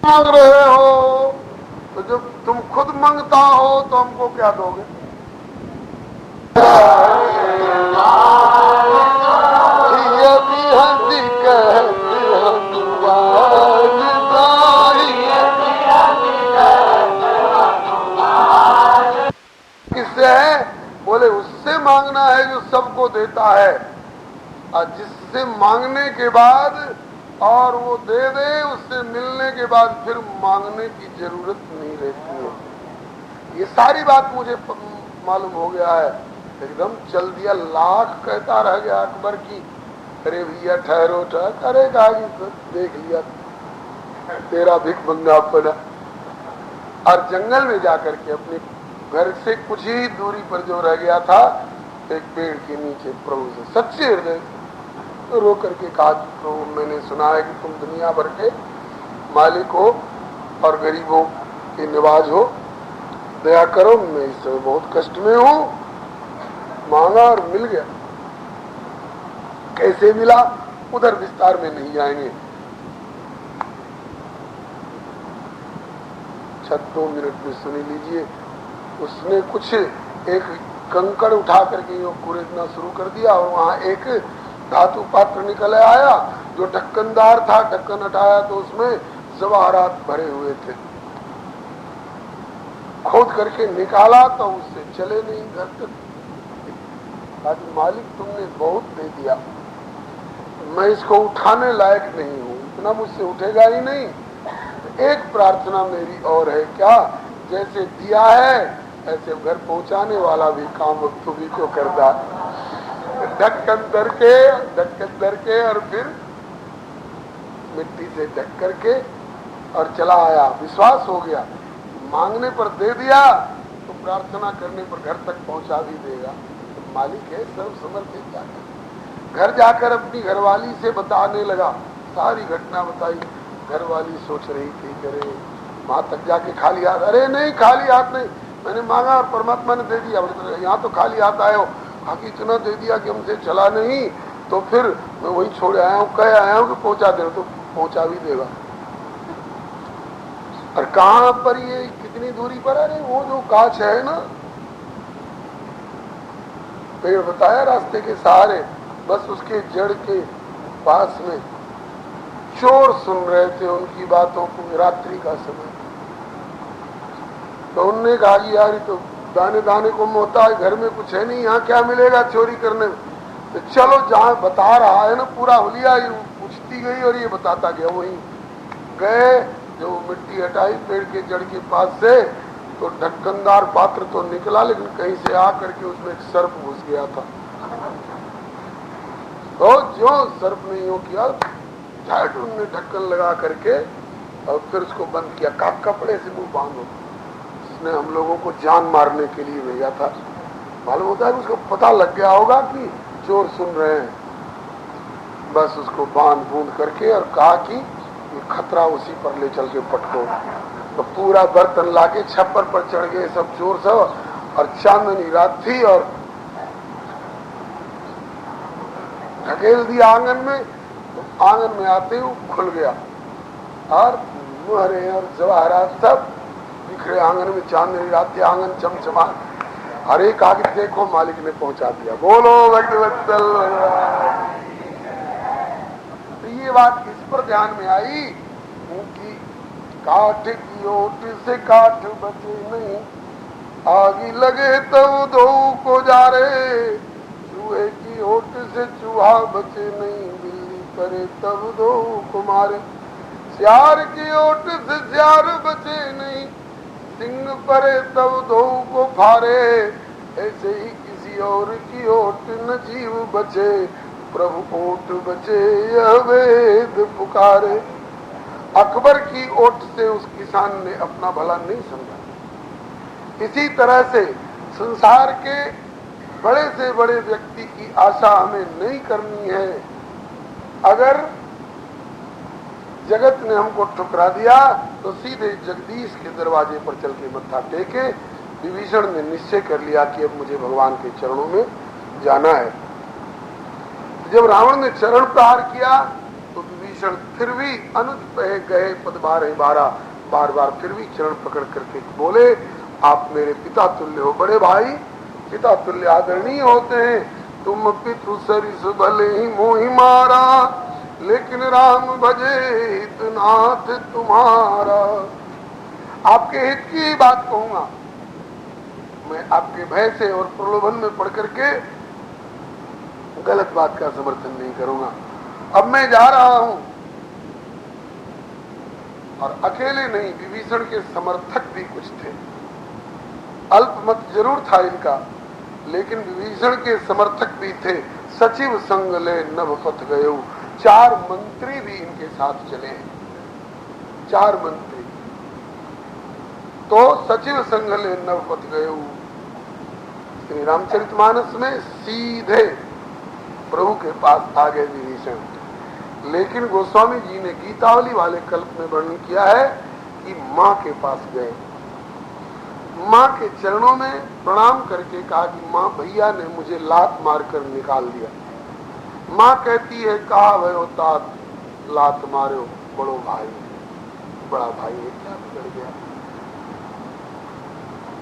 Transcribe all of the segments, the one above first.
मांग रहे हो तो जब तुम खुद मांगता हो तो हमको क्या दोगे? किससे है? बोले उससे मांगना है जो सबको देता है, और जिससे मांगने के बाद और वो दे दे, उससे मिलने के बाद फिर मांगने की जरूरत नहीं रहती है। ये सारी बात मुझे मालूम हो गया है, एकदम चल दिया। लाख कहता रह गया अकबर की, अरे भैया ठहरो ठहर, अरे कहा देख लिया तेरा भिख मंगापना। और जंगल में जाकर के अपने घर से कुछ ही दूरी पर जो रह गया था, एक पेड़ के नीचे प्रभु से सच्चे हृदय तो रो करके कहा, प्रभु मैंने सुना है कि तुम दुनिया भर के मालिक हो और गरीबों के निवाज हो, दया करो, मैं इस समय बहुत कष्ट में हूं। मांगा और मिल गया। कैसे मिला उधर विस्तार में नहीं जाएंगे। 2 मिनट में सुन लीजिए। उसने कुछ एक कंकड़ उठा करके कुरेदना शुरू कर दिया और वहां एक धातु पात्र निकल आया जो ढक्कनदार था। ढक्कन हटाया तो उसमें जवाहरात भरे हुए थे। खोद करके निकाला तो उससे चले नहीं घर तक। आज मालिक तुमने बहुत दे दिया, मैं इसको उठाने लायक नहीं हूं, इतना मुझसे उठेगा ही नहीं। एक प्रार्थना मेरी और है, क्या जैसे दिया है ऐसे घर पहुंचाने वाला भी काम अब तुम्ही को करता। ढक्कन दर के और फिर मिट्टी से ढक करके और चला आया। विश्वास हो गया, मांगने पर दे दिया तो प्रार्थना करने पर घर तक पहुंचा भी देगा। तो मालिक है सर्व समर्पित। जाकर घर जाकर अपनी घरवाली से बताने लगा, सारी घटना बताई। घरवाली सोच रही थी करे वहां तक जाके खाली हाथ, अरे नहीं खाली हाथ नहीं, मैंने मांगा और परमात्मा ने दे दिया। यहाँ तो खाली हाथ आए हो, बाकी इतना दे दिया कि हमसे चला नहीं, तो फिर मैं वही छोड़ आया हूँ, कह आया हूँ कि पहुंचा दे, तो पहुंचा भी देगा। और कहाँ पर ये कितनी दूरी पर? अरे वो जो कांच है ना, पेड़ बताया रास्ते के सहारे, बस उसके जड़ के पास में चोर सुन रहे थे उनकी बातों को, रात्रि का समय। तो उनने कहा कि यार तो दाने दाने को मोहताज, घर में कुछ है नहीं, यहाँ क्या मिलेगा चोरी करने में? तो चलो जहाँ बता रहा है ना पूरा हुलिया, ये पूछती गई और ये बताता गया। वही गए, जो मिट्टी हटाई पेड़ के जड़ के पास से, तो ढक्कनदार पात्र तो निकला, लेकिन कहीं से आकर के उसमें एक सर्प घुस गया था। तो जो सर्प ने यूं किया, झट उनने ढक्कन लगा करके और फिर उसको बंद किया। कपड़े से मुंह बांधो। उसने हम लोगों को जान मारने के लिए भेजा था। मालूम होता है कि उसको पता लग गया होगा कि चोर सुन रहे हैं। बस उसको बांध बूंद करके और कहा कि ये खतरा उसी पर ले चल के पटको। तो पूरा बर्तन लाके छप्पर पर चढ़ गए सब चोर सब, और चांदनी रात थी और ढकेल दिया आंगन में। तो आंगन में आते ही खुल गया और मुहरे और जवाहरात सब बिखरे आंगन में। चांदनी रात थी, आंगन चमचमा। हरे कहा कि देखो मालिक ने पहुंचा दिया। बोलो भक्तवत्सल। तो ये बात इस पर ध्यान में आई कि काठ की ओट से काठ बचे नहीं, आगी लगे तो दो को जा रहे, चूहे की ओट से चूहा बचे नहीं, बिल्ली करे तब दो को मारे, सियार की ओट से सियार बचे नहीं, सिंह परे तब दो को फारे, ऐसे ही किसी और की ओट न जीव बचे, प्रभु ओट बचे यह वेद पुकारे। अकबर की ओट से उस किसान ने अपना भला नहीं समझा। इसी तरह से संसार के बड़े से बड़े व्यक्ति की आशा हमें नहीं करनी है। अगर जगत ने हमको ठुकरा दिया तो सीधे जगदीश के दरवाजे पर चल के मत्था टेके। विभीषण ने निश्चय कर लिया कि अब मुझे भगवान के चरणों में जाना है। जब रावण ने चरण प्रहार किया तो विभीषण विभीषण फिर भी अनुज पे गए पद बारह बार बार फिर भी चरण पकड़ करके बोले, आप मेरे पिता तुल्य हो, बड़े भाई पिता तुल्य आदरणीय होते हैं। तुम पितु सरिस भले ही मोहि मारा, लेकिन राम भजे हितनाथ तुम्हारा। आपके हित की बात कहूंगा, मैं आपके भय से और प्रलोभन में पड़ करके गलत बात का समर्थन नहीं करूंगा। अब मैं जा रहा हूं, और अकेले नहीं, विभीषण के समर्थक भी कुछ थे। अल्पमत जरूर था इनका, लेकिन विभीषण के समर्थक भी थे। सचिव संग ले नभपथ गयो, 4 मंत्री भी इनके साथ चले हैं, 4 मंत्री। तो सचिव संग ले नभपथ गयो, श्री रामचरितमानस में सीधे प्रभु के पास आ गए विभीषण। लेकिन गोस्वामी जी ने गीतावली वाले कल्प में वर्णन किया है कि माँ के पास गए, माँ के चरणों में प्रणाम करके कहा कि माँ भैया ने मुझे लात मारकर निकाल दिया। माँ कहती है, कहा भयो तात लात मारो बड़ो भाई, बड़ा भाई है क्या बिगड़ गया।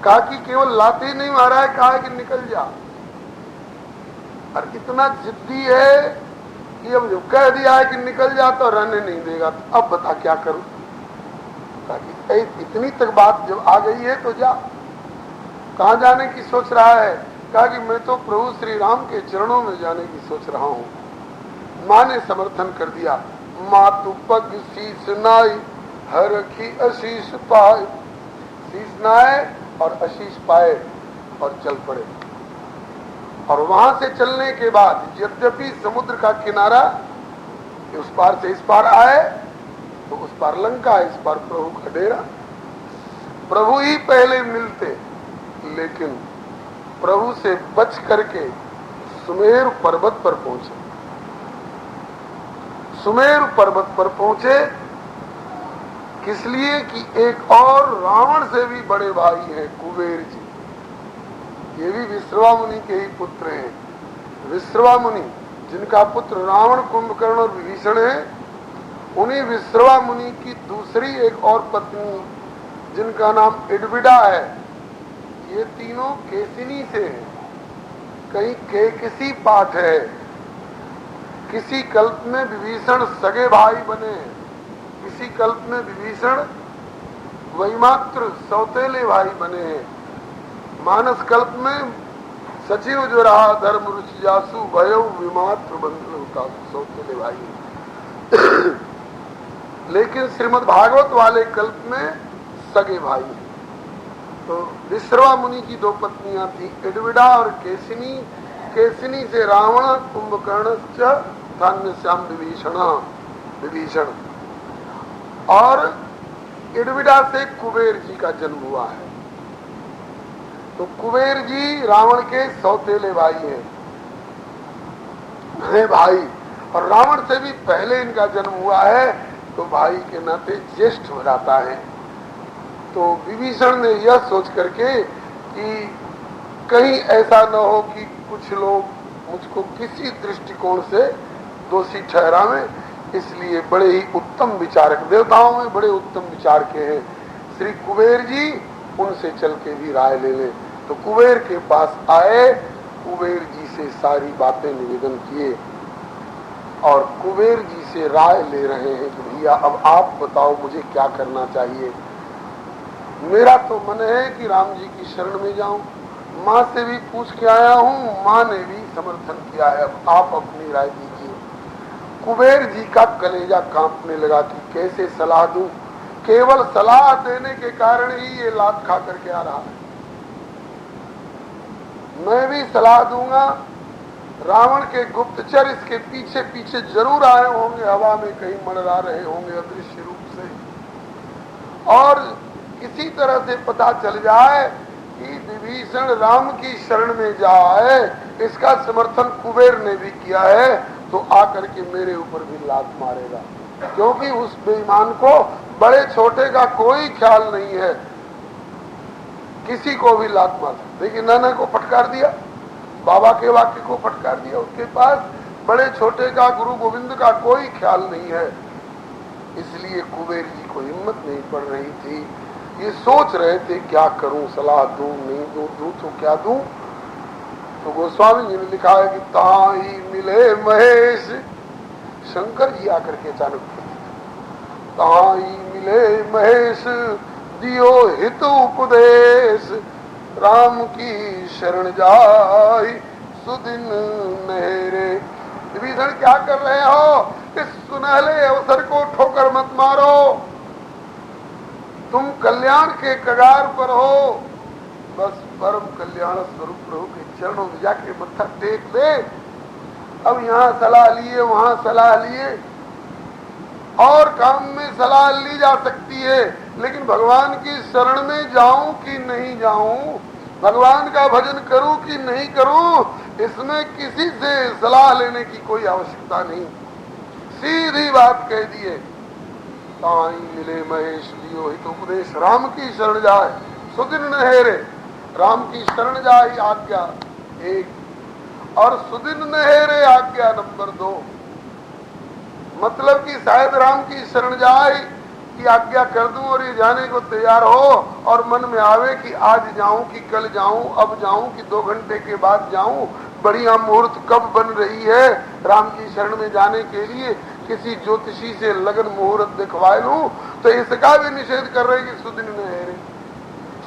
कहा कि केवल लाते नहीं मारा है, कहा कि निकल जा। और इतना जिद्दी है कि अब जो कह दिया है कि निकल जा तो रहने नहीं देगा, तो अब बता क्या करूं। ताकि इतनी तक बात जब आ गई है तो जा। कहां जाने की सोच रहा है? कहा कि मैं तो प्रभु श्री राम के चरणों में जाने की सोच रहा हूं। मां ने समर्थन कर दिया, मातु पग शीश नाई हर की आशीष पाए, शीश नाए और आशीष पाए और चल पड़े। और वहां से चलने के बाद यद्यपि समुद्र का किनारा उस पार से इस पार आए तो उस पार लंका, इस पार प्रभु का डेरा। प्रभु ही पहले मिलते, लेकिन प्रभु से बच करके सुमेरु पर्वत पर पहुंचे। सुमेरु पर्वत पर पहुंचे किस लिए कि एक और रावण से भी बड़े भाई हैं कुबेर जी, ये भी विश्रवा मुनि के ही पुत्र हैं। विश्रवा मुनि जिनका पुत्र रावण, कुंभकर्ण और विभीषण है, उन्हीं विश्रवा मुनि की दूसरी एक और पत्नी जिनका नाम इडविडा है। ये तीनों केसिनी से हैं। कहीं के किसी पाठ है, किसी कल्प में विभीषण सगे भाई बने, किसी कल्प में विभीषण वैमात्र सौतेले भाई बने हैं। मानस कल्प में सचिव जो रहा धर्म रुचि जासु भयो विमात्र बंधु का सौतेले भाई। लेकिन श्रीमद् भागवत वाले कल्प में सगे भाई हैं। तो विश्रवा मुनि की 2 पत्नियां थी, इडविडा और केसिनी। केसिनी से रावण, कुंभकर्ण धान्य श्याम विभीषण, और इडविडा से कुबेर जी का जन्म हुआ है। तो कुबेर जी रावण के सौतेले भाई हैं भाई, और रावण से भी पहले इनका जन्म हुआ है, तो भाई के नाते ज्येष्ठ हो जाता है। तो विभीषण ने यह सोच करके कि कहीं ऐसा न हो कि कुछ लोग मुझको किसी दृष्टिकोण से दोषी ठहरावें, इसलिए बड़े ही उत्तम विचारक, देवताओं में बड़े उत्तम विचार के हैं श्री कुबेर जी, उनसे चल के भी राय ले लें। तो कुबेर के पास आए, कुबेर जी से सारी बातें निवेदन किए और कुबेर जी से राय ले रहे हैं कि भैया अब आप बताओ मुझे क्या करना चाहिए। मेरा तो मन है कि राम जी की शरण में जाऊं, माँ से भी पूछ के आया हूँ, माँ ने भी समर्थन किया है, अब आप अपनी राय दीजिए। कुबेर जी का कलेजा कांपने लगा कि कैसे सलाह दूं, केवल सलाह देने के कारण ही ये लात खा करके आ रहा है। मैं भी सलाह दूंगा, रावण के गुप्तचर इसके पीछे पीछे जरूर आए होंगे, हवा में कहीं मंडरा रहे होंगे अदृश्य रूप से, और किसी तरह से पता चल जाए कि विभीषण राम की शरण में जाए, इसका समर्थन कुबेर ने भी किया है, तो आकर के मेरे ऊपर भी लात मारेगा। क्योंकि उस बेईमान को बड़े छोटे का कोई ख्याल नहीं है, किसी को भी लात मार। देखिए नाना को फटकार दिया, बाबा के वाक्य को फटकार दिया, उसके पास बड़े छोटे का, गुरु गोविंद का कोई ख्याल नहीं है। इसलिए कुबेर जी को हिम्मत नहीं पड़ रही थी। ये सोच रहे थे क्या करूं, सलाह दूं नहीं दूं, दूं तो क्या दूं। तो गोस्वामी जी ने लिखा है कि ताई मिले महेश, शंकर जी आकर के अचानक ताई मिले महेश दियो हित उपदेश, राम की शरण जाई सुदिन नहरे। विभीषण क्या कर रहे हो, इस सुनहले अवसर को ठोकर मत मारो, तुम कल्याण के कगार पर हो, बस परम कल्याण स्वरूप प्रभु के चरणों में जाके मत्था टेक दे। अब यहाँ सलाह लिए वहां सलाह लिए, और काम में सलाह ली जा सकती है, लेकिन भगवान की शरण में जाऊं कि नहीं जाऊं, भगवान का भजन करूं कि नहीं करूं, इसमें किसी से सलाह लेने की कोई आवश्यकता नहीं। सीधी बात कह दिए, ताई मिले महेश लियो हित उपदेश, राम की शरण जाए सुदिन नहेरे। राम की शरण जाए आज्ञा एक, और सुदिन नहेरे आज्ञा नंबर 2। मतलब कि शायद राम की शरण जाए कि आज्ञा कर दूं और ये जाने को तैयार हो, और मन में आवे कि आज जाऊं कि कल जाऊं, अब जाऊं कि 2 घंटे के बाद जाऊं, बढ़िया मुहूर्त कब बन रही है राम की शरण में जाने के लिए, किसी ज्योतिषी से लगन मुहूर्त दिखवा लूं। तो इसका भी निषेध कर रहे कि सुदिन न हेरे,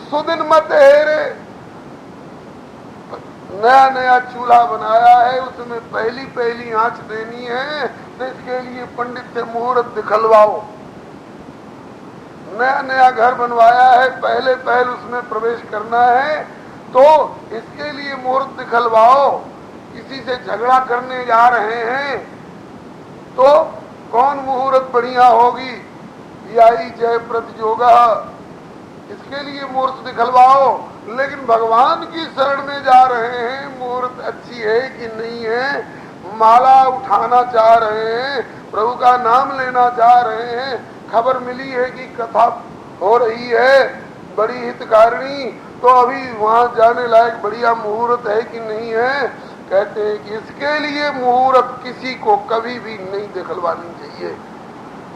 सुदिन मत हेरे। नया नया चूल्हा बनाया है, उसमें पहली पहली आंच देनी है, तो इसके लिए पंडित से मुहूर्त दिखलवाओ। नया नया घर बनवाया है, पहले पहल उसमें प्रवेश करना है, तो इसके लिए मुहूर्त दिखलवाओ। किसी से झगड़ा करने जा रहे हैं तो कौन मुहूर्त बढ़िया होगी, याई जयप्रद योगा, इसके लिए मुहूर्त दिखलवाओ। लेकिन भगवान की शरण में जा रहे हैं, मुहूर्त अच्छी है कि नहीं है, माला उठाना चाह रहे हैं, प्रभु का नाम लेना चाह रहे हैं, खबर मिली है कि कथा हो रही है बड़ी हितकारिणी, तो अभी वहां जाने लायक बढ़िया मुहूर्त है कि नहीं है। कहते हैं कि इसके लिए मुहूर्त किसी को कभी भी नहीं दिखलवानी चाहिए।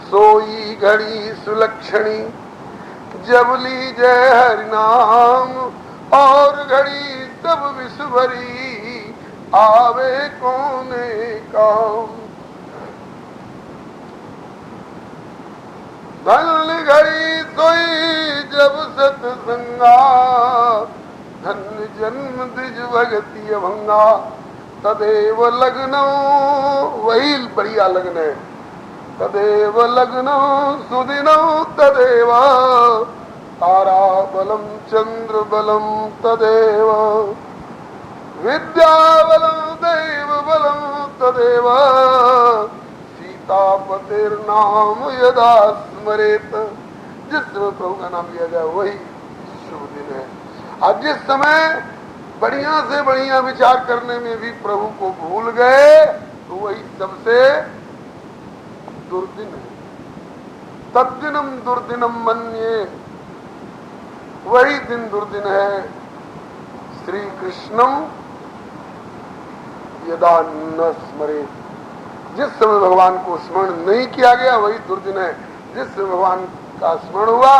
सोई घड़ी सुलक्षणी जब ली जय हरि नाम, और घड़ी तब विश्वभरी आवे कोने काम। धन घड़ी सोई जब सतसंगा, धन्य जन्म द्विज भगति अभंगा, तदेव लग्न, वही बढ़िया लग्न है, तदेव लग्न सुदिनो तदेव, तारा बलम चंद्र बलम तदेव, विद्या बलम देव बलम तदेव, सीतापतिर नाम यदा स्मरेत। जिस समय प्रभु का नाम लिया जाए वही शुभ दिन है। आज जिस समय बढ़िया से बढ़िया विचार करने में भी प्रभु को भूल गए, तो वही सबसे दुर्दिन है। तद्दिनम दुर्दिनम मन्ये, वही दिन दुर्दिन है। श्री कृष्णम यदा न स्मरे, जिस समय भगवान को स्मरण नहीं किया गया वही दुर्दिन है, जिस समय भगवान का स्मरण हुआ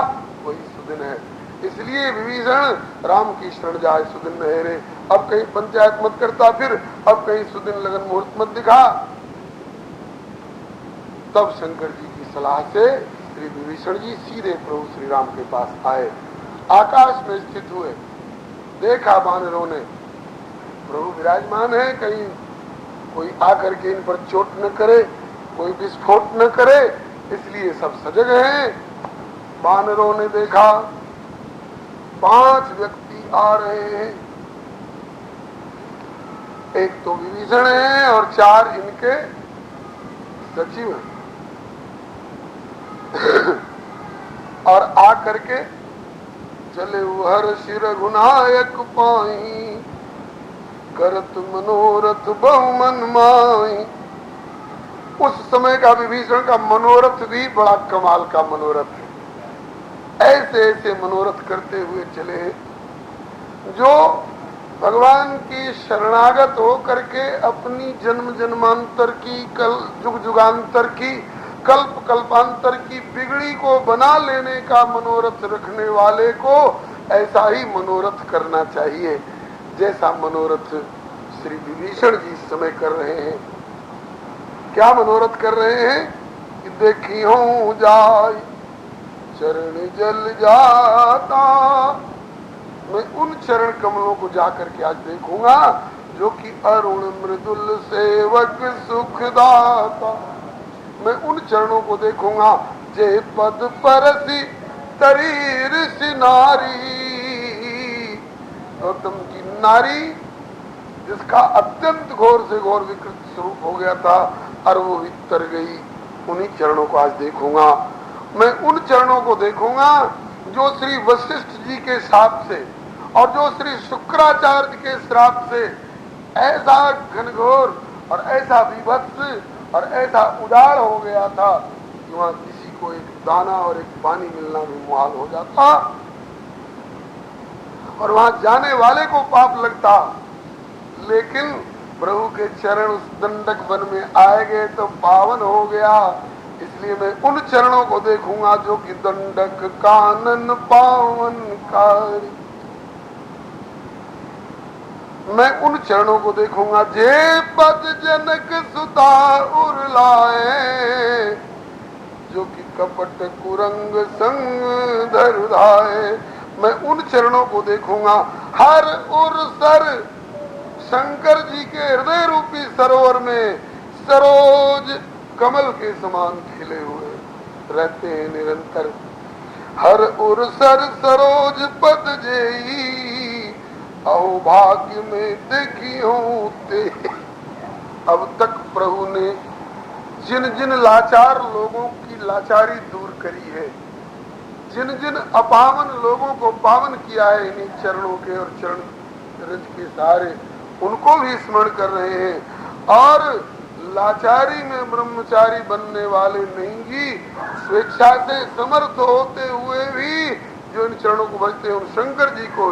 वही सुदिन है। इसलिए विभीषण राम की शरण जाए सुदिन न हेरे। अब कहीं पंचायत मत करता फिर, अब कहीं सुदिन लगन मुहूर्त मत दिखा। तब शंकर जी की सलाह से श्री विभीषण जी सीधे प्रभु श्री राम के पास आए, आकाश में स्थित हुए। देखा वानरों ने प्रभु विराजमान है, कहीं कोई आकर के इन पर चोट न करे, कोई विस्फोट न करे, इसलिए सब सजग हैं। वानरों ने देखा 5 व्यक्ति आ रहे हैं, एक तो विभीषण है और 4 इनके सचिव हैं। और आ करके चले हर शिर गुनायक पाई, करत मनोरथ बहु मन माई। उस समय का विभीषण का मनोरथ भी बड़ा कमाल का मनोरथ है। ऐसे ऐसे मनोरथ करते हुए चले जो भगवान की शरणागत हो करके अपनी जन्म जन्मांतर की, कल जुग जुगांतर की कल्प कल्पांतर की बिगड़ी को बना लेने का मनोरथ रखने वाले को ऐसा ही मनोरथ करना चाहिए जैसा मनोरथ श्री विभीषण जी इस समय कर रहे हैं। क्या मनोरथ कर रहे हैं कि देखी हूं जाय चरण जल जाता, मैं उन चरण कमलों को जाकर के आज देखूंगा जो कि अरुण मृदुल सेवक सुखदाता। मैं उन चरणों को देखूंगा जे पद परसी तरीर सी नारी, गौतम की नारी जिसका अत्यंत घोर से घोर विकृत स्वरूप हो गया था और वो भी तर गई, उन्हीं चरणों को आज देखूंगा। मैं उन चरणों को देखूंगा जो श्री वशिष्ठ जी के शाप से और जो श्री शुक्राचार्य के श्राप से ऐसा घनघोर और ऐसा विभत्स और ऐसा उदार हो गया था कि वहां किसी को एक दाना और एक पानी मिलना भी मुहाल हो जाता और वहां जाने वाले को पाप लगता। लेकिन प्रभु के चरण उस दंडक वन में आए गए तो पावन हो गया। इसलिए मैं उन चरणों को देखूंगा जो कि दंडक कानन पावन कारी। मैं उन चरणों को देखूंगा जे पद जनक सुता उरलाए, जो कि कपट कुरंग संग धरुधाए। मैं उन चरणों को देखूंगा हर उर सर शंकर जी के हृदय रूपी सरोवर में सरोज कमल के समान खिले हुए रहते हैं निरंतर। हर उर सर सरोज पद जेई, अहो भाग्य में देखी हूं ते। अब तक प्रभु ने जिन जिन लाचार लोगों की लाचारी दूर करी है, जिन जिन अपावन लोगों को पावन किया है इन्हीं चरणों के और चरण रज के सहारे, उनको भी स्मरण कर रहे हैं। और लाचारी में ब्रह्मचारी बनने वाले नहीं की स्वेच्छा से समर्थ होते हुए भी जो इन चरणों को भजते हैं उन शंकर जी को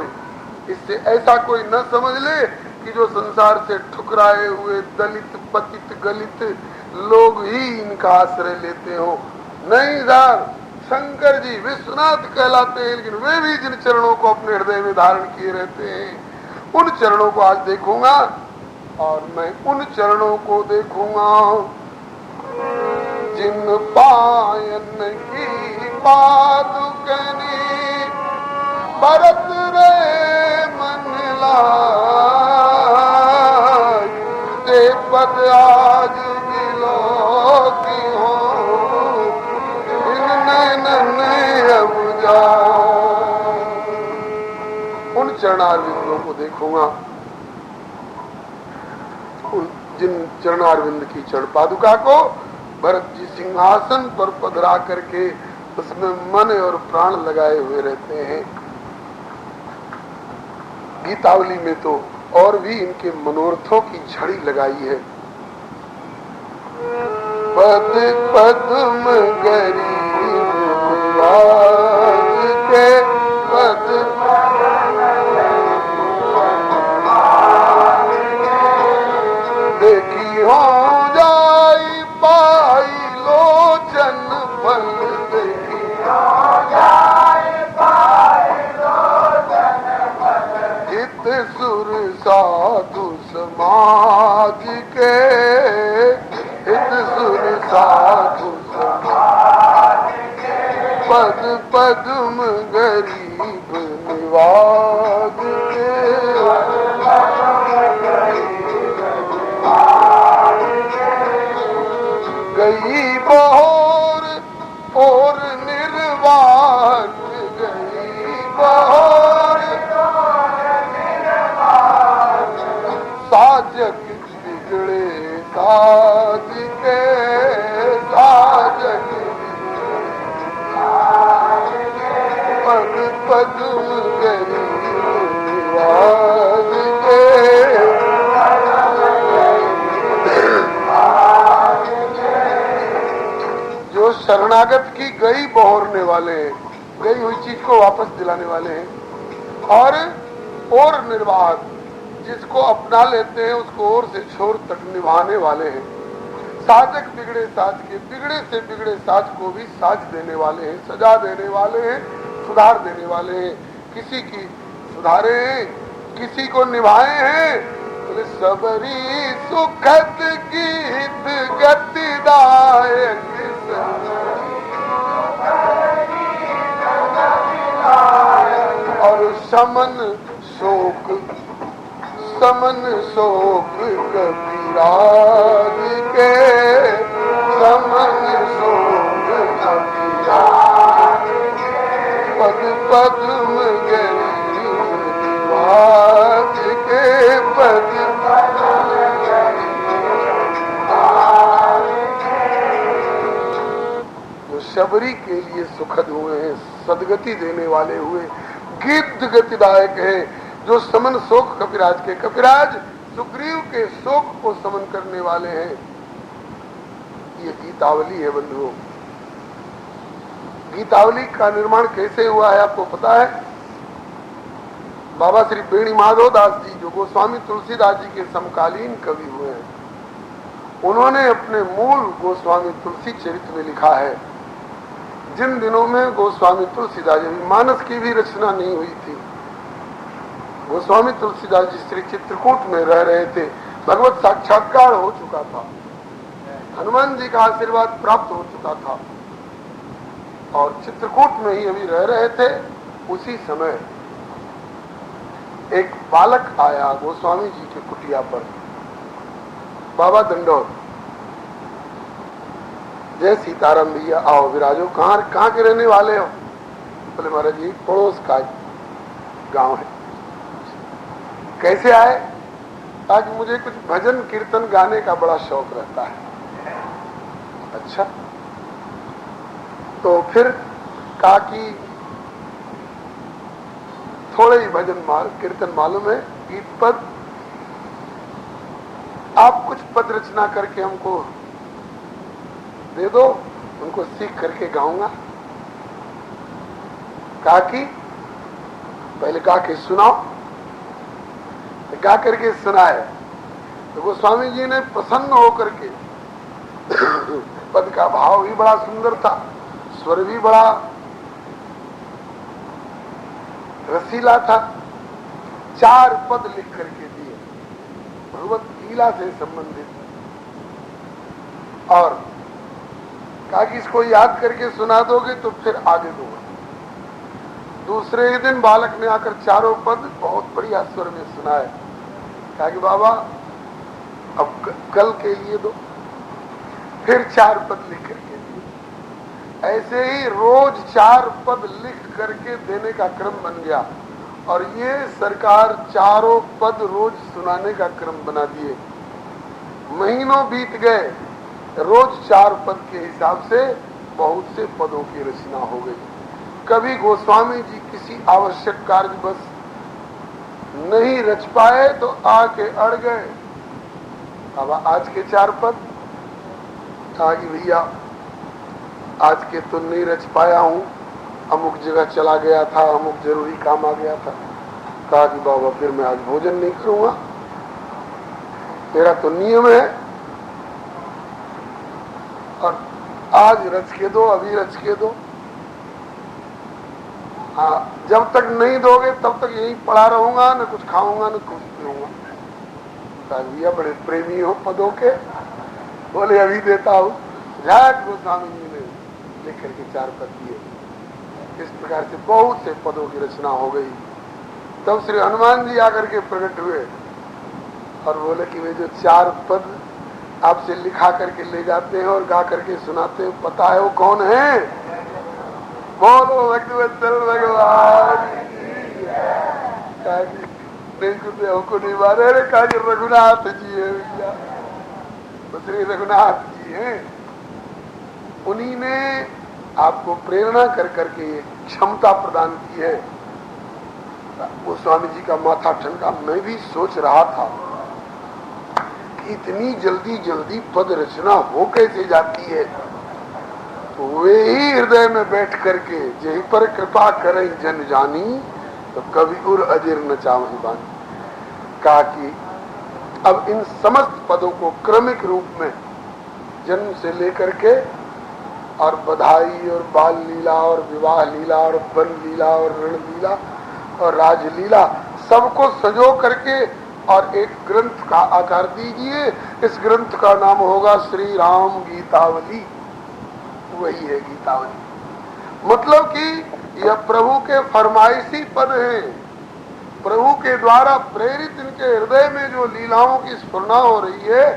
इससे ऐसा कोई न समझ ले कि जो संसार से ठुकराए हुए दलित पतित गलित लोग ही इनका आश्रय लेते हो। नहीं साहब, शंकर जी विश्वनाथ कहलाते हैं, लेकिन वे भी जिन चरणों को अपने हृदय में धारण किए रहते हैं उन चरणों को आज देखूंगा। और मैं उन चरणों को देखूंगा जिन पायन की पादुकनी भरत रे मन लाय, ते पद आज दिलो की हो इन नैनन अब जाए। उन चरणारविंदों को देखूंगा, उन जिन चरणारविंद की चरण पादुका को भरत जी सिंहासन पर पधरा करके उसमें मन और प्राण लगाए हुए रहते हैं। गीतावली में तो और भी इनके मनोरथों की झड़ी लगाई है। पद पद्म गरीब के पद देखी हो जाई पाई लोचन फल, देखी हो जाई पाई लोचन फल, हित सुर साधु समाज के, हित सुर साधु समाज के, पद पद्म गरीब निवाज के, गई बहोर और निर्वाण, गई बहोर साजक बिगड़े साज के, साजक पद पद्म गरीब निवाज के। जो शरणागत की गई बहोरने वाले हैं, गई हुई चीज को वापस दिलाने वाले हैं, और निर्वाह जिसको अपना लेते हैं उसको ओर से छोर तक निभाने वाले हैं। साजक बिगड़े साज के, बिगड़े से बिगड़े साज को भी साज देने वाले हैं, सजा देने वाले हैं, सुधार देने वाले हैं। किसी की सुधारे हैं, किसी को निभाए हैं। बोले सबरी सुखद गीत गतिदायक, और समन शोक कबीराज के, समन शोक कबीराज पद पद्म गिरिवाज के, पद जो शबरी के लिए सुखद हुए हैं, सदगति देने वाले हुए, गीत गतिदायक है, जो समन शोक कपिराज के, कपिराज सुग्रीव के शोक को समन करने वाले हैं। ये गीतावली है बंधुओं। गीतावली का निर्माण कैसे हुआ है आपको पता है? बाबा श्री बेणी माधव दास जी, जो गोस्वामी तुलसीदास जी के समकालीन कवि हुए हैं, उन्होंने अपने मूल गोस्वामी तुलसी चरित्र में लिखा है, जिन दिनों में गोस्वामी तुलसीदास जी, मानस की भी रचना नहीं हुई थी, गोस्वामी तुलसीदास जी श्री चित्रकूट में रह रहे थे, भगवत साक्षात्कार हो चुका था, हनुमान जी का आशीर्वाद प्राप्त हो चुका था, और चित्रकूट में ही अभी रह रहे थे। उसी समय एक बालक आया गोस्वामी जी के कुटिया पर, बाबा दंडौत, जय सीताराम भैया, आओ विराजो, कहाँ के रहने वाले हो? बोले महाराज जी पड़ोस का गांव है। कैसे आए? ताकि मुझे कुछ भजन कीर्तन गाने का बड़ा शौक रहता है। अच्छा, तो फिर कहा कि थोड़े ही भजन कीर्तन मालूम है, गीत पद, आप कुछ पद रचना करके हमको दे दो, उनको सीख करके गाऊंगा। कहा कि पहले गा के सुनाओ, गा करके सुनाए। तो गोस्वामी जी ने प्रसन्न होकर के, पद का भाव भी बड़ा सुंदर था, स्वर भी बड़ा रसीला था, 4 पद लिख करके दिए भगवत लीला से संबंधित, और कहा कि इसको याद करके सुना दोगे तो फिर आगे दूंगा। दूसरे ही दिन बालक ने आकर 4 पद बहुत बढ़िया स्वर में सुनाए। कहा कि बाबा अब कल के लिए दो, फिर 4 पद लिख करके दिए। ऐसे ही रोज 4 पद लिख करके देने का क्रम बन गया, और ये सरकार 4 पद रोज सुनाने का क्रम बना दिए। महीनों बीत गए, रोज 4 पद के हिसाब से बहुत से पदों की रचना हो गई। कभी गोस्वामी जी किसी आवश्यक कार्य बस नहीं रच पाए तो आके अड़ गए, अब आज के 4 पद, कहा कि भैया आज के तो नहीं रच पाया हूं, अमुक जगह चला गया था, अमुक जरूरी काम आ गया था। कहा कि बाबा फिर मैं आज भोजन नहीं करूंगा, मेरा तो नियम है, और आज रच के दो, अभी रच के दो। हाँ, जब तक नहीं दोगे तब तक यही पड़ा रहूंगा, न कुछ खाऊंगा न कुछ पीऊंगा। भैया बड़े प्रेमी हो पदों के, बोले अभी देता हूं। झट गोस्वामी जी ने लिख करके 4 पद दिए। इस प्रकार से बहुत से पदों की रचना हो गई। तब श्री हनुमान जी आकर के प्रकट हुए और बोले कि वे जो 4 पद आपसे लिखा करके ले जाते हैं और गा करके सुनाते हैं, पता है वो कौन है? बोलो भक्तवत्सल भगवान को नहीं मारे रे, कहा रघुनाथ जी है भैया, तो श्री रघुनाथ जी हैं। उन्हीं ने आपको प्रेरणा कर करके क्षमता प्रदान की है। वो स्वामी जी का माथा ठनका। मैं भी सोच रहा था कि इतनी जल्दी जल्दी पद रचना हो कैसे जाती है, तो वे ही हृदय में बैठ करके जहीं पर कृपा करें जन जानी, तो कभी उर अजिर न चावही बानी। कहा कि अब इन समस्त पदों को क्रमिक रूप में जन्म से लेकर के और बधाई और बाल लीला और विवाह लीला और वन लीला और ऋण लीला और राजलीला सबको संजो करके और एक ग्रंथ का आकार दीजिए। इस ग्रंथ का नाम होगा श्री राम गीतावली। वही है गीतावली। मतलब कि यह प्रभु के फरमाइशी पद हैं, प्रभु के द्वारा प्रेरित इनके हृदय में जो लीलाओं की स्फुरना हो रही है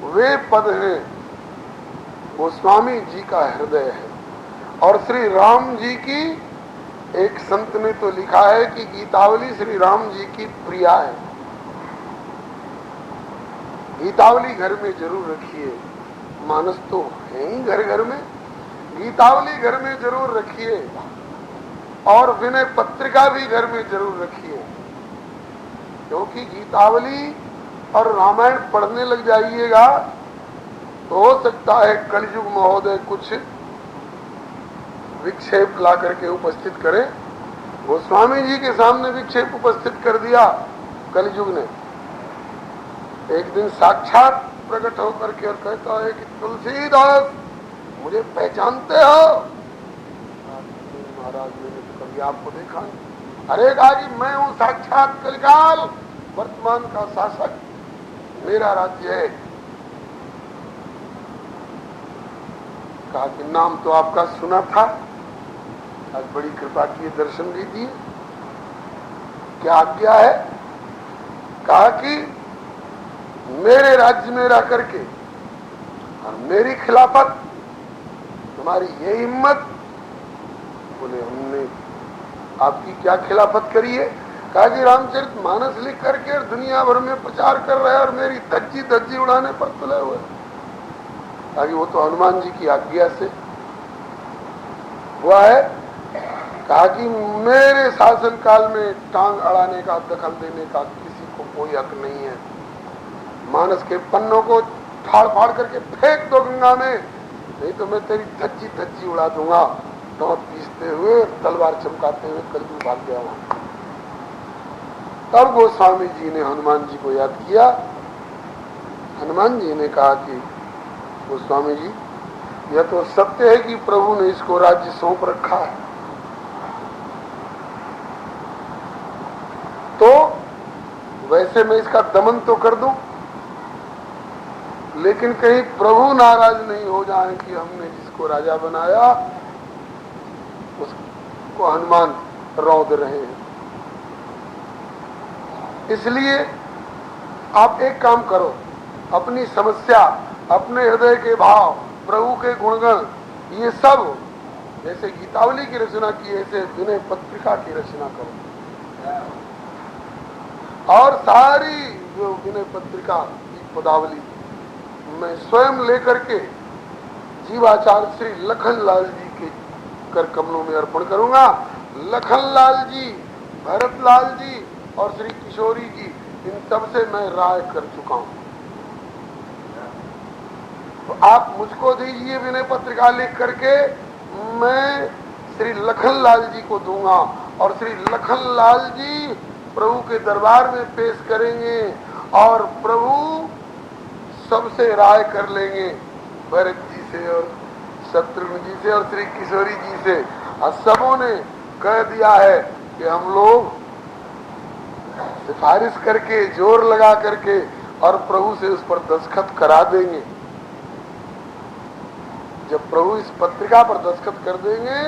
वे पद हैं। गोस्वामी जी का हृदय है। और श्री राम जी की, एक संत ने तो लिखा है कि गीतावली श्री राम जी की प्रिया है। गीतावली घर में जरूर रखिए। मानस तो है ही घर घर में, गीतावली घर में जरूर रखिए। और विनय पत्रिका भी घर में जरूर रखिए, क्योंकि गीतावली और रामायण पढ़ने लग जाइएगा तो हो सकता है कलयुग महोदय कुछ विक्षेप ला करके उपस्थित करे। गोस्वामी जी के सामने विक्षेप उपस्थित कर दिया कलयुग ने। एक दिन साक्षात प्रकट होकर के और कहता है कि तुलसीदास मुझे पहचानते हो? महाराज मैंने तो कभी आपको देखा नहीं। अरे कहा कि मैं हूं साक्षात कलिकाल वर्तमान का शासक, मेरा राज्य है। कहा कि नाम तो आपका सुना था, आज बड़ी कृपा की दर्शन भी दिए, क्या आज्ञा है? कहा कि मेरे राज्य में रह करके और मेरी खिलाफत, तुम्हारी ये हिम्मत? बोले हमने आपकी क्या खिलाफत करी है? कहा कि रामचरित मानस लिख करके दुनिया भर में प्रचार कर रहे हैं और मेरी धज्जी धज्जी उड़ाने पर तुले हुए। कहा कि वो तो हनुमान जी की आज्ञा से हुआ है। कहा कि मेरे शासन काल में टांग अड़ाने का, दखल देने का किसी को कोई हक नहीं है। मानस के पन्नों को फाड़ फाड़ करके फेंक दो गंगा में, नहीं तो मैं तेरी धज्जी धज्जी उड़ा दूंगा। दांत पीसते हुए, तलवार चमकाते हुए कलयुग भाग गया वहां। तब गोस्वामी जी ने हनुमान जी को याद किया। हनुमान जी ने कहा कि गोस्वामी जी, यह तो सत्य है कि प्रभु ने इसको राज्य सौंप रखा है, तो वैसे मैं इसका दमन तो कर दूं, लेकिन कहीं प्रभु नाराज नहीं हो जाए कि हमने जिसको राजा बनाया उसको हनुमान रौंद रहे हैं। इसलिए आप एक काम करो, अपनी समस्या, अपने हृदय के भाव, प्रभु के गुणगण, ये सब जैसे गीतावली की रचना की ऐसे विनय पत्रिका की रचना करो। और सारी जो विनय पत्रिका की पदावली मैं स्वयं लेकर के जीवाचार्य श्री लखनलाल जी के कर कमलों में अर्पण करूंगा। लखनलाल जी, भरतलाल जी और श्री किशोरी जी, इन सब से मैं राय कर चुका हूं। तो आप मुझको दीजिए विनय पत्रिका लिख करके, मैं श्री लखनलाल जी को दूंगा और श्री लखनलाल जी प्रभु के दरबार में पेश करेंगे और प्रभु सबसे राय कर लेंगे, भरत जी से और शत्रुघ्न जी से और श्री किशोरी जी से। और सबों ने कह दिया है कि हम लोग सिफारिश करके, जोर लगा करके और प्रभु से उस पर दस्तखत करा देंगे। जब प्रभु इस पत्रिका पर दस्तखत कर देंगे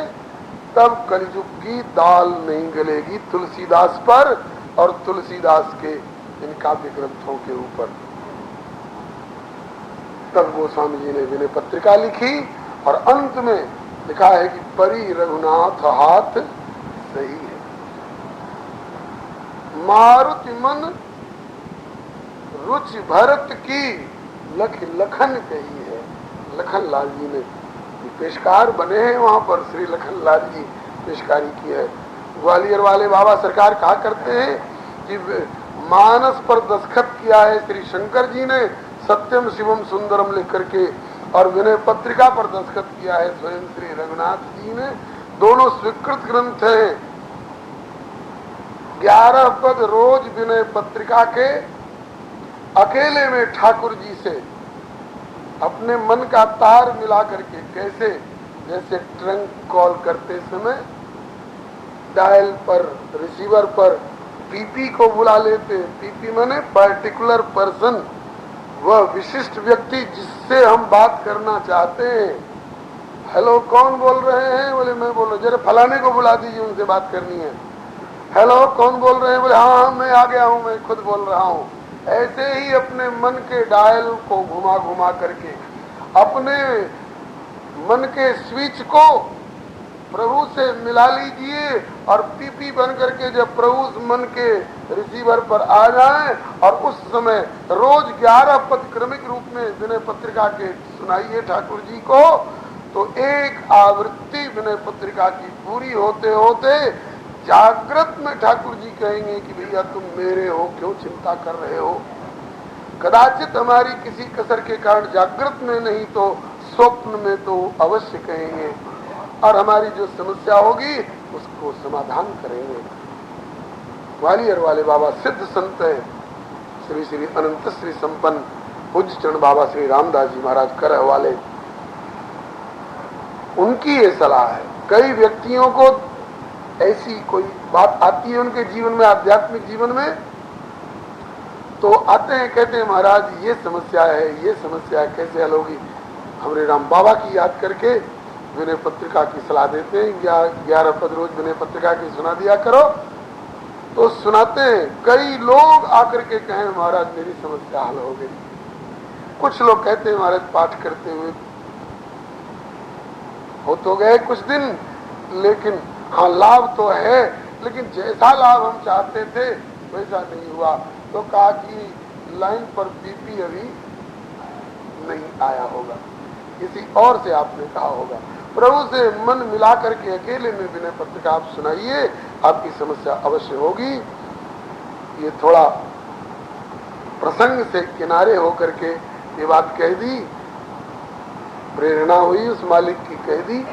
तब कलयुग की दाल नहीं गलेगी तुलसीदास पर और तुलसीदास के इन काव्य ग्रंथों के ऊपर। तब गोस्वामी जी ने विनय पत्रिका लिखी और अंत में लिखा है कि परी रघुनाथ हाथ सही है, मारुति मन रुचि भरत की लखन कही है। लखनलाल जी ने पेशकार बने हैं, वहां पर श्री लखनलाल जी पेशकारी की है। ग्वालियर वाले बाबा सरकार कहा करते हैं कि मानस पर दस्तखत किया है श्री शंकर जी ने सत्यम शिवम सुंदरम लिख करके, और विनय पत्रिका पर दस्तखत किया है स्वयं श्री रघुनाथ जी ने। दोनों स्वीकृत ग्रंथ हैं। 11 पद रोज विनय पत्रिका के अकेले में ठाकुर जी से अपने मन का तार मिला करके, कैसे, जैसे ट्रंक कॉल करते समय डायल पर, रिसीवर पर पीपी को बुला लेते। पीपी माने पर्टिकुलर पर्सन, वह विशिष्ट व्यक्ति जिससे हम बात करना चाहते हैं। हेलो, कौन बोल रहे हैं? बोले मैं बोल रहा हूँ। जरा फलाने को बुला दीजिए, उनसे बात करनी है। हेलो, कौन बोल रहे हैं? बोले हाँ मैं आ गया हूँ, मैं खुद बोल रहा हूँ। ऐसे ही अपने मन के डायल को घुमा घुमा करके अपने मन के स्विच को प्रभु से मिला लीजिए, और पीपी बन करके जब प्रभु उस मन के रिसीवर पर आ जाए, और उस समय रोज 11 पद क्रमिक रूप में विनय पत्रिका के सुनाइए ठाकुर जी को, तो एक आवृत्ति विनय पत्रिका की पूरी होते होते जागृत में ठाकुर जी कहेंगे कि भैया तुम मेरे हो, क्यों चिंता कर रहे हो। कदाचित हमारी किसी कसर के कारण जागृत में नहीं तो स्वप्न में तो अवश्य कहेंगे, और हमारी जो समस्या होगी उसको समाधान करेंगे। ग्वालियर वाले बाबा सिद्ध संत है, श्री श्री अनंत श्री संपन्न पूज्य चरण बाबा श्री रामदास जी महाराज करह वाले, उनकी ये सलाह है। कई व्यक्तियों को ऐसी कोई बात आती है उनके जीवन में, आध्यात्मिक जीवन में, तो आते हैं, कहते हैं महाराज ये समस्या है, ये समस्या है, कैसे हल होगी। हमरे राम बाबा की याद करके विनय पत्रिका की सलाह देते हैं। 11 पद रोज विनय पत्रिका की सुना दिया करो, तो सुनाते हैं। कई लोग आकर के कहें महाराज मेरी समस्या हल हो गई। कुछ लोग कहते हैं महाराज पाठ करते हुए हो तो गए कुछ दिन, लेकिन हाँ लाभ तो है, लेकिन जैसा लाभ हम चाहते थे वैसा नहीं हुआ। तो कहा कि लाइन पर बीपी अभी नहीं आया होगा, किसी और से आपने कहा होगा। प्रभु से मन मिला करके अकेले में विनय पत्रिका आप सुनाइए, आपकी समस्या अवश्य होगी। ये थोड़ा प्रसंग से किनारे होकर के ये बात कह दी, प्रेरणा हुई उस मालिक की, कह दी,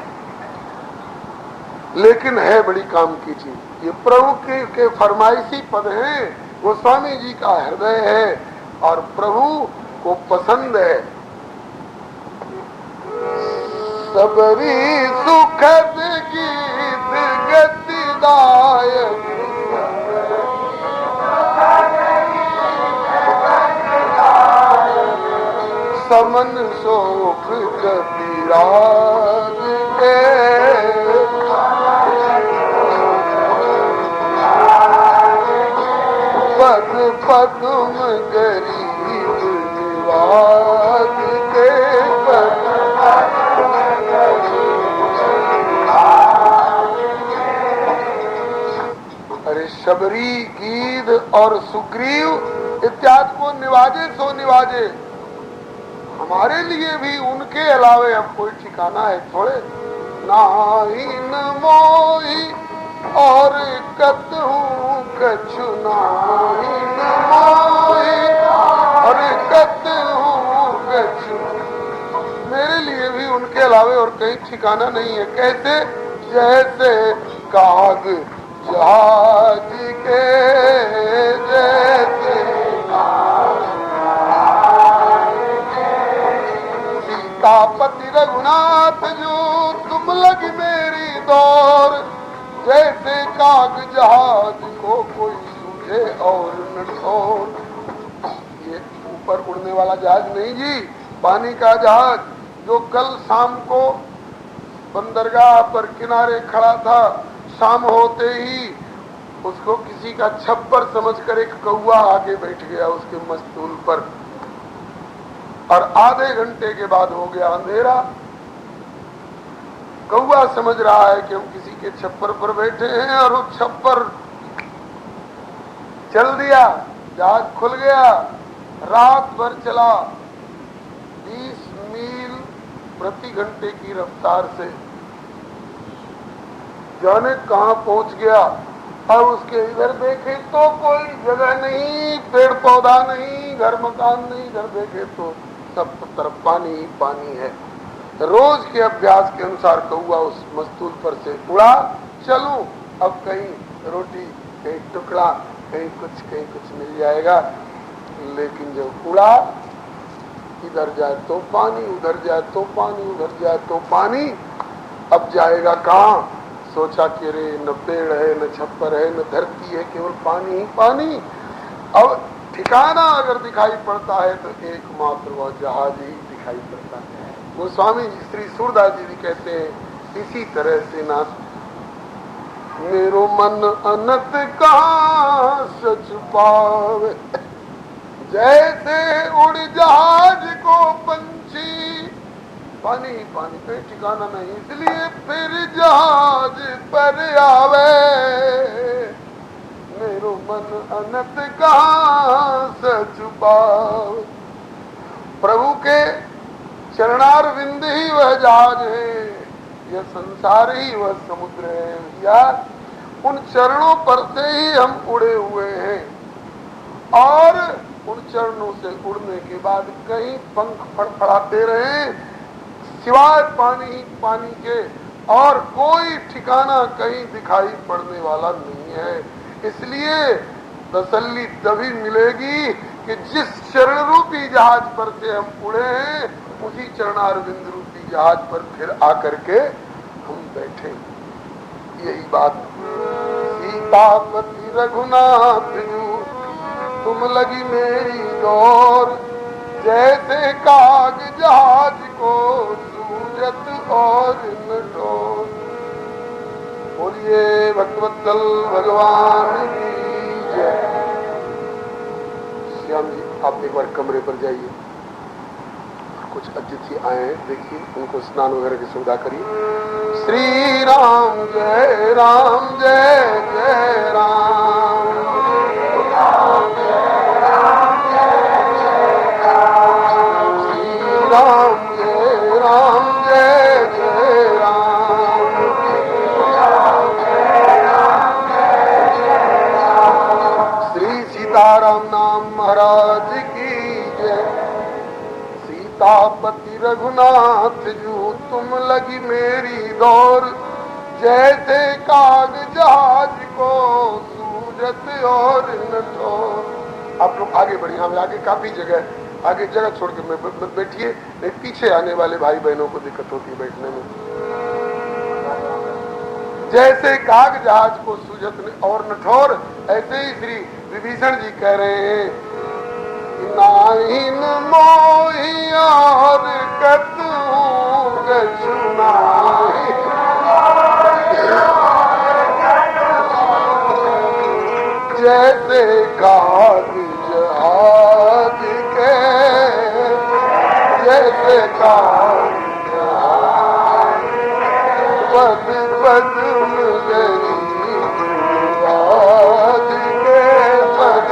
लेकिन है बड़ी काम की चीज। ये प्रभु के फरमाइशी पद हैं, गोस्वामी जी का हृदय है और प्रभु को पसंद है। सबरी सुखद गीत गतिदायक, समन शोक कपिराज के, पद पद्म गरीब निवाज के, अरे शबरी, गीध और सुग्रीव इत्यादि को निवाजे सो निवाजे। हमारे लिए भी उनके अलावे अब कोई ठिकाना है थोड़े। नाही न मोही और कतहु कछु, नाही न मोही और कतहु कछु, मेरे लिए भी उनके अलावे और कहीं ठिकाना नहीं है। कैसे? जैसे काग जहाज के, जैसे सीतापति रघुनाथ जो तुम लगी मेरी दौर, जैसे काग जहाज को कोई सूझे और न ठोर। ये ऊपर उड़ने वाला जहाज नहीं जी, पानी का जहाज, जो कल शाम को बंदरगाह पर किनारे खड़ा था। शाम होते ही उसको किसी का छप्पर समझकर एक कौवा आगे बैठ गया उसके मस्तूल पर, और आधे घंटे के बाद हो गया अंधेरा। कौवा समझ रहा है कि हम किसी के छप्पर पर बैठे हैं, और वो छप्पर चल दिया, जहाज खुल गया, रात भर चला 20 मील प्रति घंटे की रफ्तार से, जाने कहां पहुंच गया। और उसके इधर देखे तो कोई जगह नहीं, पेड़ पौधा नहीं, घर मकान नहीं, इधर देखे तो सब तरफ पानी ही पानी है। रोज के अभ्यास के अनुसार कौवा उस मस्तूल पर से उड़ा, चलूं अब कहीं रोटी, कहीं टुकड़ा, कहीं कुछ मिल जाएगा। लेकिन जब उड़ा इधर जाए तो पानी, उधर जाए तो पानी, उधर जाए तो पानी। अब जाएगा कहाँ? सोचा कि रे न पेड़ है, न छप्पर है, न धरती है, केवल पानी ही पानी। अब ठिकाना अगर दिखाई पड़ता है तो एकमात्र वह जहाज ही दिखाई पड़ता है। गोस्वामी श्री सूरदास जी भी कहते हैं इसी तरह से ना मेरो मन अनंत कहाँ सच पावे, जैसे उड़ जहाज को पंछी, पानी पानी पे ठिकाना नहीं, इसलिए फिर जहाज पर आवे। मेरो मन अनंत कहाँ सच पावे। प्रभु के चरणार विंद ही वह जहाज है, यह संसार ही वह समुद्र है। या उन चरणों पर से ही हम उड़े हुए हैं, और उन चरणों से उड़ने के बाद कहीं पंख फड़फड़ाते रहे सिवाय पानी ही पानी के, और कोई ठिकाना कहीं दिखाई पड़ने वाला नहीं है। इसलिए तसल्ली तभी मिलेगी कि जिस चरण रूपी जहाज पर से हम उड़े हैं, उसी चरणारविंद रूपी जहाज पर फिर आकर के हम बैठे। यही बात सीतापति रघुनाथ जू तुम लगी मेरी डोर, जैसे काग जहाज को सूझत और न डोर। बोलिए भगवत्सल भगवान की जय। श्याम जी आप एक बार कमरे पर जाइए, कुछ अतिथि आए हैं, देखिए उनको स्नान वगैरह की सुविधा करिए। श्री राम जय राम जय जय राम, श्री राम जय राम जय जय राम, श्री सीताराम नाम महाराज की जय। सीतापति रघुनाथ जू तुम लगी मेरी दौर, जैसे काग जहाज को सूझत और न ठोर। आप लोग आगे बढ़िए, हमें आगे काफी जगह, आगे जगह छोड़ के मैं बैठिए, नहीं पीछे आने वाले भाई बहनों को दिक्कत होती है बैठने में। जैसे काग जहाज को सूझत और न ठोर, ऐसे ही श्री विभीषण जी कह रहे हैं नाहिन मोहि और कतहु कछु नाहि, जैसे काग जहाज के, जैसे काग जहाज पद पद गरी आज के पद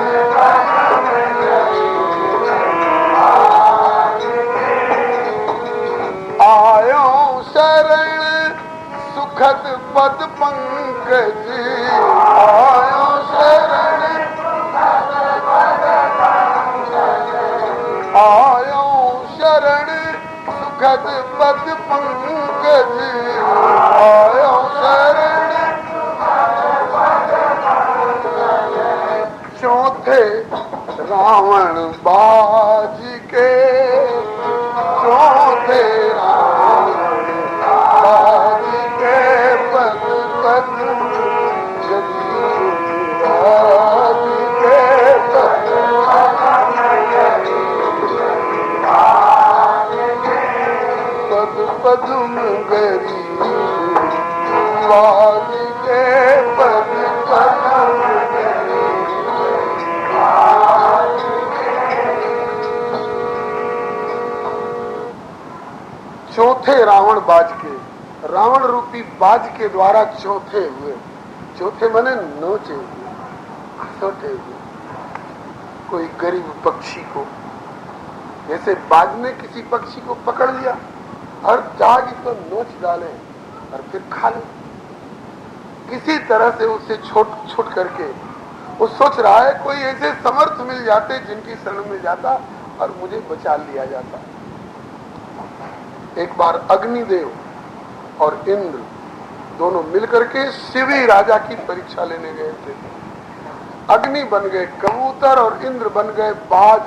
आयो शरण सुखद पद पंकज, आयो शरण आयो शरण सुखद पद पंकज, आयो शरण चौथे रावण बाज के, चौथे रावण बाज के पद पद गरीबाज के पद पद पदुम गरीबाज के पद पदुम चौथे रावण बाज के, रावण रूपी बाज के द्वारा चौथे हुए। चौथे माने नोचे हुए, छोटे हुए। कोई गरीब पक्षी को, जैसे बाज ने किसी पक्षी को पकड़ लिया और जाग तो नोच डाले और फिर खा ले, किसी तरह से उसे छोट करके वो सोच रहा है कोई ऐसे समर्थ मिल जाते जिनकी शरण में जाता और मुझे बचा लिया जाता। एक बार अग्निदेव और इंद्र दोनों मिलकर के शिवी राजा की परीक्षा लेने गए थे। अग्नि बन गए कबूतर और इंद्र बन गए बाज।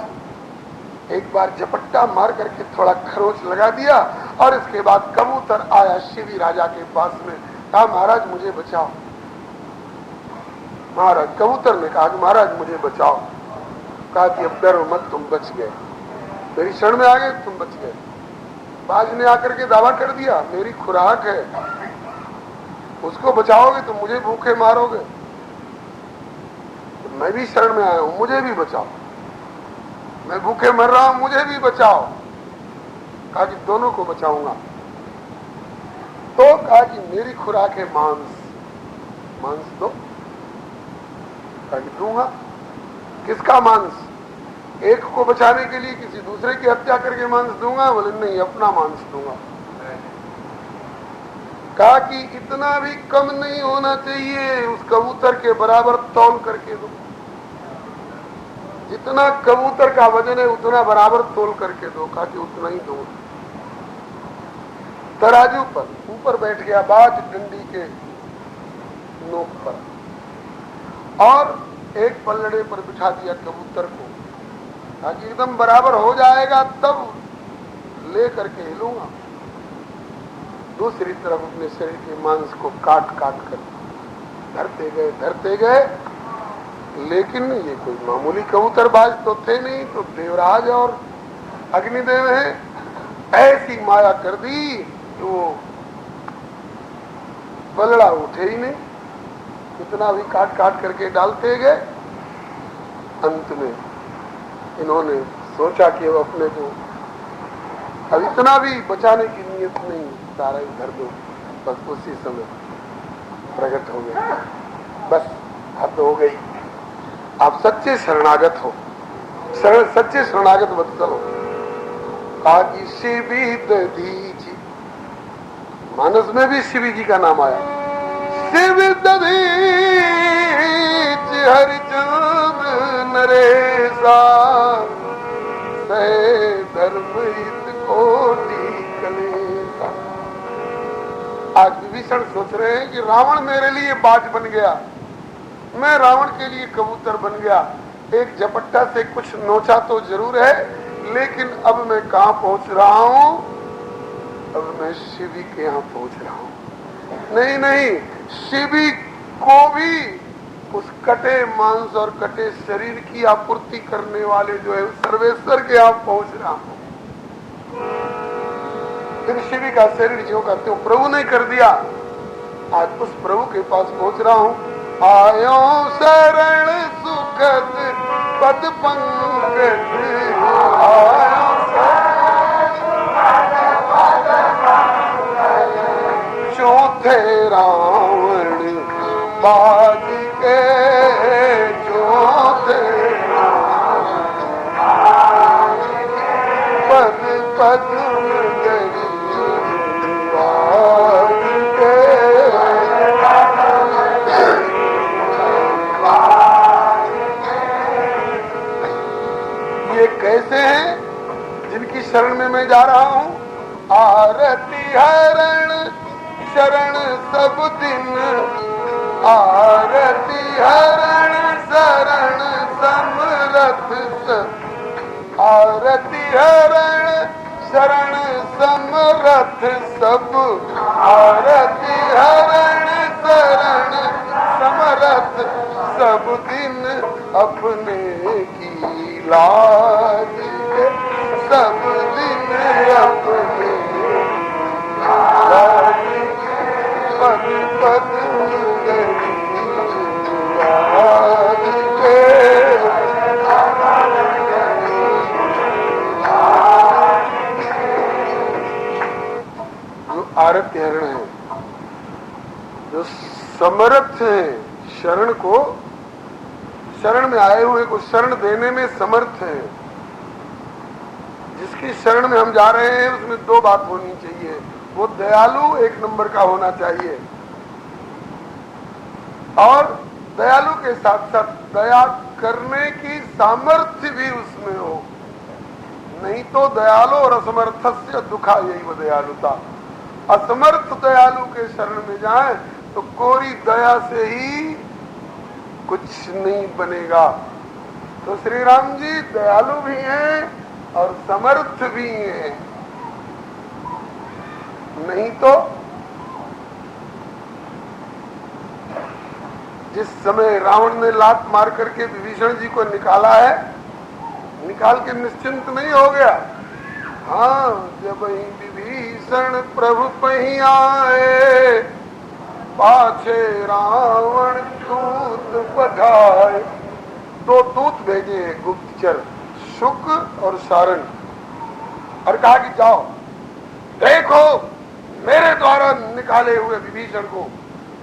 एक बार झपट्टा मार करके थोड़ा खरोच लगा दिया और इसके बाद कबूतर आया शिवी राजा के पास में, कहा महाराज मुझे बचाओ। महाराज कबूतर ने कहा कि महाराज मुझे बचाओ। कहा कि अब डरो मत, तुम बच गए, मेरी शरण में आ गए, तुम बच गए। बाज ने आकर के दावा कर दिया मेरी खुराक है, उसको बचाओगे तो मुझे भूखे मारोगे, तो मैं भी शरण में आया हूं, मुझे भी बचाओ, मैं भूखे मर रहा हूं, मुझे भी बचाओ। कहा कि दोनों को बचाऊंगा। तो कहा कि मेरी खुराक है मांस, मांस दो। कहा कि दूंगा। किसका मांस? एक को बचाने के लिए किसी दूसरे की हत्या करके मांस दूंगा? बोले नहीं, अपना मांस दूंगा। कहा कि इतना भी कम नहीं होना चाहिए, उस कबूतर के बराबर तौल करके दो, जितना कबूतर का वजन है उतना बराबर तोल करके दो। कहा कि उतना ही दो। तराजू पर ऊपर बैठ गया बाज डंडी के नोक पर और एक पल्लड़े पर बिठा दिया कबूतर को। कहा कि एकदम बराबर हो जाएगा तब ले करके हिलूंगा। दूसरी तरफ अपने शरीर के मांस को काट काट कर धरते गए, लेकिन ये कोई मामूली कबूतरबाज तो थे नहीं, तो देवराज और अग्निदेव हैं। ऐसी माया कर दी कि वो पलड़ा उठे ही नहीं। कितना भी काट काट करके डालते गए, अंत में इन्होंने सोचा कि वो अपने को अब इतना भी बचाने की नीयत नहीं, सारा ही धर दो। बस उसी समय प्रकट हो गया, बस हद हो गई। आप सच्चे शरणागत हो, सच्चे शरणागत वत्सल हो। कहा कि शिवी दधीची, मानस में भी शिवी जी का नाम आया। शिवी दधीच हरिचंद नरेशा सहे धर्म हित कोटि कलेसा। आज विभीषण सोच रहे हैं कि रावण मेरे लिए बाज बन गया, मैं रावण के लिए कबूतर बन गया। एक झपट्टा से कुछ नोचा तो जरूर है, लेकिन अब मैं कहां पहुंच रहा हूं? अब मैं शिवी के यहां पहुंच रहा हूं। नहीं नहीं, शिवी को भी उस कटे मांस और कटे शरीर की आपूर्ति करने वाले जो है सर्वेश्वर के यहां पहुंच रहा हूं। फिर शिवी का शरीर जो का त्यों प्रभु ने कर दिया। आज उस प्रभु के पास पहुंच रहा हूं। आयो शरण सुखद पद पंकज, आयो चौथे रावण बाज के, चौथे पद पद कैसे हैं जिनकी शरण में मैं जा रहा हूं। आरती हरण शरण सब दिन, आरती हरण शरण समरथ, आरती हरण शरण समरथ सब, आरती हरण शरण समरथ सब दिन अपने की लाज के, सब दिन अपने लाज के, पद पद लाज के। जो आरती हरण है, जो समर्थ है, शरण को, शरण में आए हुए को शरण देने में समर्थ है। जिसकी शरण में हम जा रहे हैं उसमें दो बात होनी चाहिए, वो दयालु एक नंबर का होना चाहिए और दयालु के साथ साथ दया करने की सामर्थ्य भी उसमें हो। नहीं तो दयालु और असमर्थस्य दुखा, यही वो दयालुता। असमर्थ दयालु के शरण में जाए तो कोरी दया से ही कुछ नहीं बनेगा। तो श्री राम जी दयालु भी हैं और समर्थ भी हैं। नहीं तो जिस समय रावण ने लात मार करके विभीषण जी को निकाला है, निकाल के निश्चिंत नहीं हो गया। हाँ, जब ही विभीषण प्रभु पही आए, पाछे रावण दूत पठाए। दो दूत भेजे गुप्तचर, शुक और सारण, और कहा कि जाओ देखो मेरे द्वारा निकाले हुए विभीषण को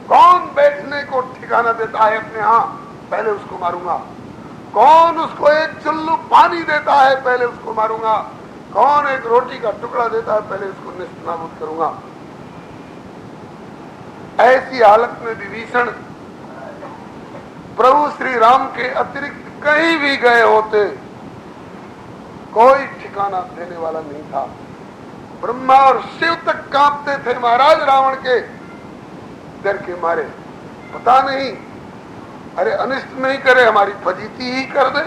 कौन बैठने को ठिकाना देता है अपने यहाँ, पहले उसको मारूंगा। कौन उसको एक चुल्लू पानी देता है, पहले उसको मारूंगा। कौन एक रोटी का टुकड़ा देता है, पहले उसको निस्तनाबूद करूंगा। ऐसी हालत में विभीषण प्रभु श्री राम के अतिरिक्त कहीं भी गए होते, कोई ठिकाना देने वाला नहीं था। ब्रह्मा और शिव तक कांपते थे महाराज रावण के डर के मारे। पता नहीं, अरे अनिष्ट नहीं करे, हमारी फजीती ही कर दे।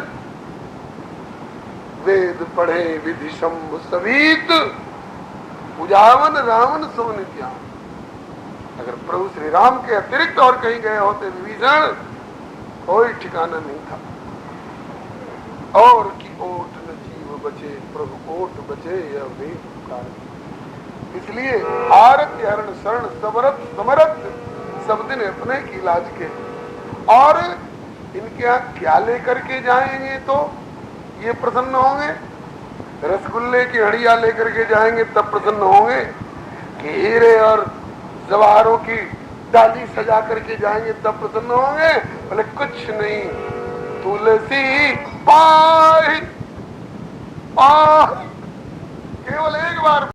वेद पढ़े विधि शंभु सवीत, उजावन रावण सो नित्या। अगर प्रभु श्री राम के अतिरिक्त और कहीं गए होते विभीषण, कोई ठिकाना नहीं था। और की ओट न जीव बचे, प्रभु ओट बचे यह वेद पुकार। इसलिए आरत हरण शरण समरत समरत सब दिन अपने की लाज के। और इनके यहाँ क्या लेकर के जाएंगे तो ये प्रसन्न होंगे? रसगुल्ले की हड़िया लेकर के जाएंगे तब प्रसन्न होंगे कि हीरे और जवाहरों की डाली सजा करके जाएंगे तब प्रसन्न होंगे? बोले कुछ नहीं, तुलसी पाही पाही, केवल एक बार